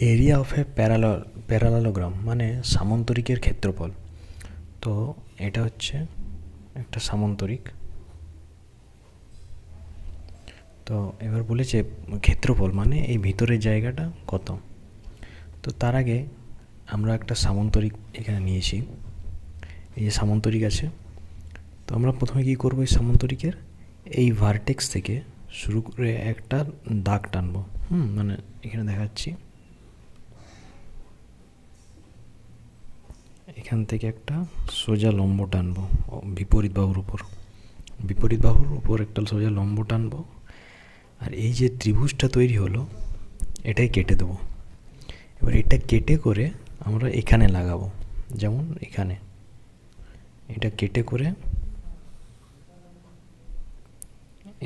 Area of এ প্যারালালোগ্রাম মানে সামান্তরিকের ক্ষেত্রফল। তো এটা হচ্ছে একটা সামান্তরিক। তো এবার বলেছে ক্ষেত্রফল মানে এই ভিতরের জায়গাটা কত। তো তার আগে আমরা একটা সামান্তরিক এখানে নিয়েছি, এই যে সামান্তরিক আছে। তো আমরা প্রথমে কী করবো, এই সামান্তরিকের এই ভার্টেক্স থেকে শুরু করে একটা দাগ টানবো। মানে এখানে দেখাচ্ছি, এখান থেকে একটা সোজা লম্ব টানবো বিপরীত বাহুর উপর একটা সোজা লম্ব টানবো। আর এই যে ত্রিভুজটা তৈরি হলো এটাই কেটে দেবো। এবার এটা কেটে করে আমরা এখানে লাগাবো, যেমন এখানে এটা কেটে করে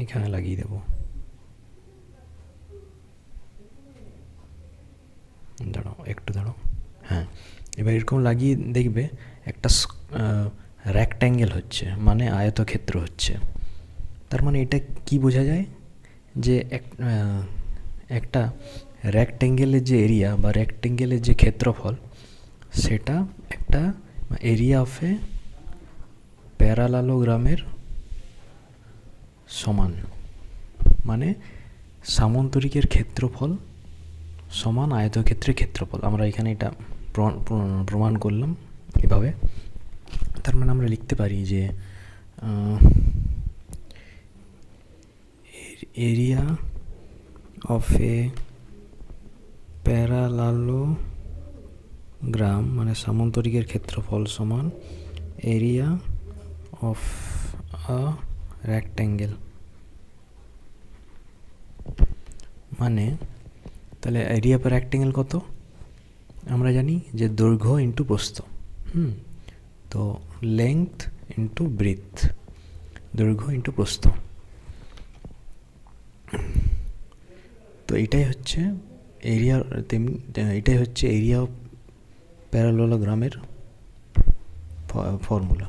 এখানে লাগিয়ে দেবো। দাঁড়াও। হ্যাঁ, এবার এরকম লাগিয়ে দেখবে একটা রেক্ট্যাঙ্গেল হচ্ছে, মানে আয়তক্ষেত্র হচ্ছে। তার মানে এটা কি বোঝা যায় যে একটা রেক্ট্যাঙ্গেলের যে এরিয়া বা রেক্ট্যাঙ্গেলের যে ক্ষেত্রফল সেটা একটা এরিয়া অফ এ প্যারালালোগ্রামের সমান। মানে সামান্তরিকের ক্ষেত্রফল সমান আয়তক্ষেত্রের ক্ষেত্রফল। আমরা এখানে এটা প্রমাণ করলাম এভাবে। তার মানে আমরা লিখতে পারি যে এরিয়া অফ এ প্যারালালোগ্রাম মানে সামান্তরিকের ক্ষেত্রফল সমান এরিয়া অফ আ রেক্ট্যাঙ্গেল। মানে তাহলে এরিয়া পার রেক্ট্যাঙ্গেল কত আমরা জানি যে দৈর্ঘ্য ইন্টু প্রস্থ। তো লেংথ ইন্টু ব্রেথ, দৈর্ঘ্য ইন্টু প্রস্থ। তো এটাই হচ্ছে এরিয়া, এটাই হচ্ছে এরিয়া অফ প্যারালালোগ্রামের ফর্মুলা।